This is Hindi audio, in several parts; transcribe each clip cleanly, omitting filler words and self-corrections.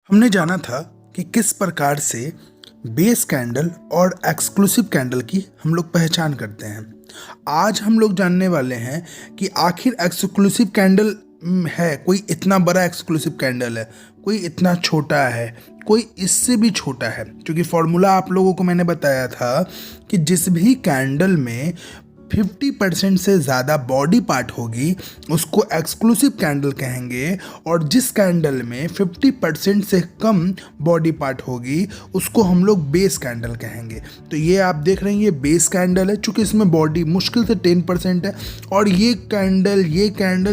हमने जाना था कि किस प्रकार से बेस कैंडल और एक्सक्लूसिव कैंडल की हम लोग पहचान करते हैं। आज हम लोग जानने वाले हैं कि आखिर एक्सक्लूसिव कैंडल है, कोई इतना बड़ा एक्सक्लूसिव कैंडल है, कोई इतना छोटा है, कोई इससे भी छोटा है। क्योंकि फॉर्मूला आप लोगों को मैंने बताया था कि जिस भी कैंडल में 50% से ज़्यादा बॉडी पार्ट होगी उसको एक्सक्लूसिव कैंडल कहेंगे, और जिस कैंडल में 50% से कम बॉडी पार्ट होगी उसको हम लोग बेस कैंडल कहेंगे। तो ये आप देख रहे हैं, ये बेस कैंडल है, चूँकि इसमें बॉडी मुश्किल से 10% है, और ये कैंडल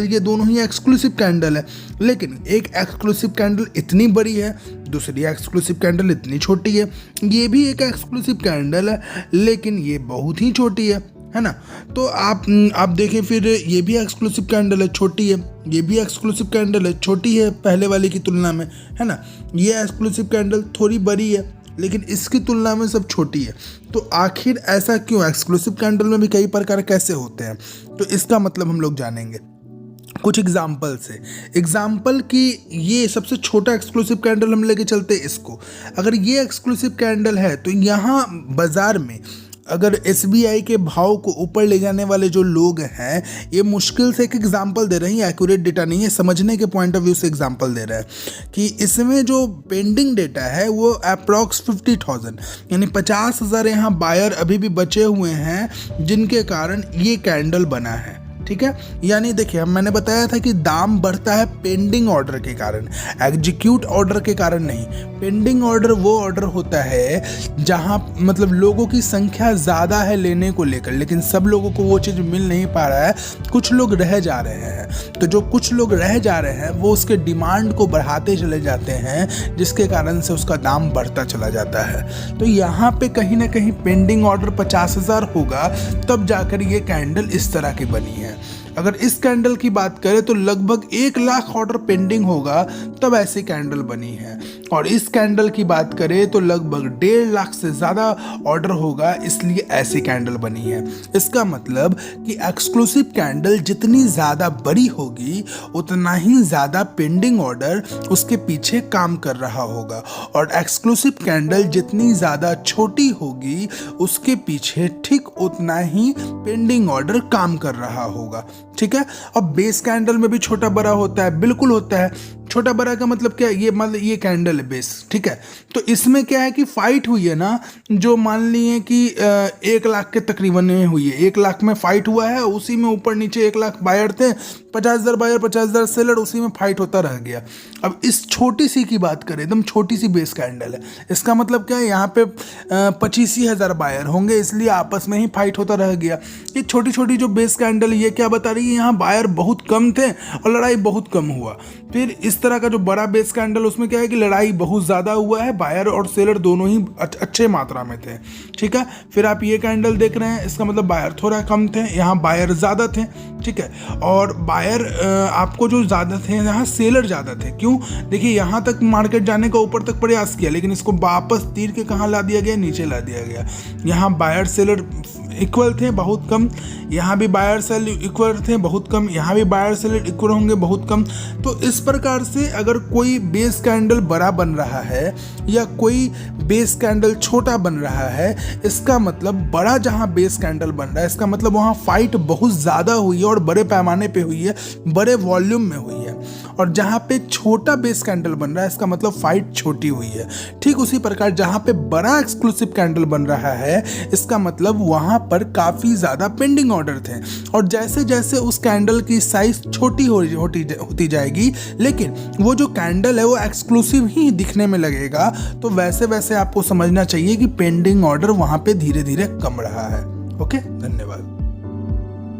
ये दोनों ही एक्सक्लूसिव कैंडल है। लेकिन एक एक्सक्लूसिव कैंडल इतनी बड़ी है, दूसरी एक्सक्लूसिव कैंडल इतनी छोटी है। ये भी एक एक्सक्लूसिव कैंडल है लेकिन ये बहुत ही छोटी है ना। तो आप देखें, फिर ये भी एक्सक्लूसिव कैंडल है, छोटी है, ये भी एक्सक्लूसिव कैंडल है, छोटी है पहले वाले की तुलना में, है ना। ये एक्सक्लूसिव कैंडल थोड़ी बड़ी है लेकिन इसकी तुलना में सब छोटी है। तो आखिर ऐसा क्यों? एक्सक्लूसिव कैंडल में भी कई प्रकार कैसे होते हैं, तो इसका मतलब हम लोग जानेंगे कुछ एग्जाम्पल से। एग्जाम्पल की ये सबसे छोटा एक्सक्लूसिव कैंडल हम लेके चलते हैं इसको। अगर ये एक्सक्लूसिव कैंडल है तो यहाँ बाजार में अगर SBI के भाव को ऊपर ले जाने वाले जो लोग हैं, ये मुश्किल से एक एग्जांपल दे रहे हैं, एक्यूरेट डेटा नहीं है, समझने के पॉइंट ऑफ व्यू से एग्जांपल दे रहे हैं कि इसमें जो पेंडिंग डेटा है वो अप्रॉक्स 50,000 यानी 50,000 यहाँ बायर अभी भी बचे हुए हैं जिनके कारण ये कैंडल बना है। ठीक है, यानी देखिए मैंने बताया था कि दाम बढ़ता है पेंडिंग ऑर्डर के कारण, एग्जीक्यूट ऑर्डर के कारण नहीं। पेंडिंग ऑर्डर वो ऑर्डर होता है जहां मतलब लोगों की संख्या ज़्यादा है लेने को लेकर, लेकिन सब लोगों को वो चीज़ मिल नहीं पा रहा है, कुछ लोग रह जा रहे हैं। तो जो कुछ लोग रह जा रहे हैं वो उसके डिमांड को बढ़ाते चले जाते हैं, जिसके कारण से उसका दाम बढ़ता चला जाता है। तो यहाँ पे कहीं ना कहीं पेंडिंग ऑर्डर 50,000 होगा तब जाकर ये कैंडल इस तरह की बनी है। अगर इस कैंडल की बात करें तो लगभग 1 लाख ऑर्डर पेंडिंग होगा तब ऐसी कैंडल बनी है, और इस कैंडल की बात करें तो लगभग 1.5 लाख से ज़्यादा ऑर्डर होगा, इसलिए ऐसी कैंडल बनी है। इसका मतलब कि एक्सक्लूसिव कैंडल जितनी ज़्यादा बड़ी होगी उतना ही ज़्यादा पेंडिंग ऑर्डर उसके पीछे काम कर रहा होगा, और एक्सक्लूसिव कैंडल जितनी ज़्यादा छोटी होगी उसके पीछे ठीक उतना ही पेंडिंग ऑर्डर काम कर रहा होगा। ठीक है, अब बेस कैंडल में भी छोटा बड़ा होता है, बिल्कुल होता है। छोटा बड़ा का मतलब क्या? ये मतलब ये कैंडल है बेस, ठीक है। तो इसमें क्या है कि फाइट हुई है ना, जो मान लिए कि 1 लाख के तकरीबन हुई है, 1 लाख में फाइट हुआ है, उसी में ऊपर नीचे 1 लाख बायर थे, 50,000 बायर 50,000 सेलर, उसी में फाइट होता रह गया। अब इस छोटी सी की बात करें, एकदम छोटी सी बेस कैंडल है, इसका मतलब क्या है, यहाँ पे 25,000 बायर होंगे, इसलिए आपस में ही फाइट होता रह गया। ये छोटी छोटी जो बेस कैंडल ये क्या बता रही है, यहाँ बायर बहुत कम थे और लड़ाई बहुत कम हुआ। फिर इस तरह का जो बड़ा बेस कैंडल उसमें क्या है कि लड़ाई बहुत ज़्यादा हुआ है, बायर और सेलर दोनों ही अच्छे मात्रा में थे। ठीक है, फिर आप ये कैंडल देख रहे हैं, इसका मतलब बायर थोड़ा कम थे, यहाँ बायर ज़्यादा थे। ठीक है, और बायर आपको जो ज़्यादा थे यहाँ सेलर ज़्यादा थे। क्यों? देखिए यहाँ तक मार्केट जाने का ऊपर तक प्रयास किया, लेकिन इसको वापस तीर के कहाँ ला दिया गया? नीचे ला दिया गया। यहाँ बायर सेलर इक्वल थे, बहुत कम, यहाँ भी बायर सेल इक्वल थे, बहुत कम, यहाँ भी बायर सेलर इक्वल होंगे, बहुत कम। तो इस प्रकार से अगर कोई बेस कैंडल बड़ा बन रहा है या कोई बेस कैंडल छोटा बन रहा है, इसका मतलब बड़ा जहाँ बेस कैंडल बन रहा है इसका मतलब वहाँ फाइट बहुत ज़्यादा हुई है और बड़े पैमाने पे हुई है, बड़े वॉल्यूम में हुई है। और जहाँ पे छोटा बेस कैंडल बन रहा है इसका मतलब फाइट छोटी हुई है। ठीक उसी प्रकार जहाँ पे बड़ा एक्सक्लूसिव कैंडल बन रहा है इसका मतलब वहाँ पर काफ़ी ज़्यादा पेंडिंग ऑर्डर थे, और जैसे जैसे उस कैंडल की साइज छोटी होती जाएगी, लेकिन वो जो कैंडल है वो एक्सक्लूसिव ही दिखने में लगेगा, तो वैसे वैसे आपको समझना चाहिए कि पेंडिंग ऑर्डर वहाँ पे धीरे धीरे कम रहा है। ओके, धन्यवाद।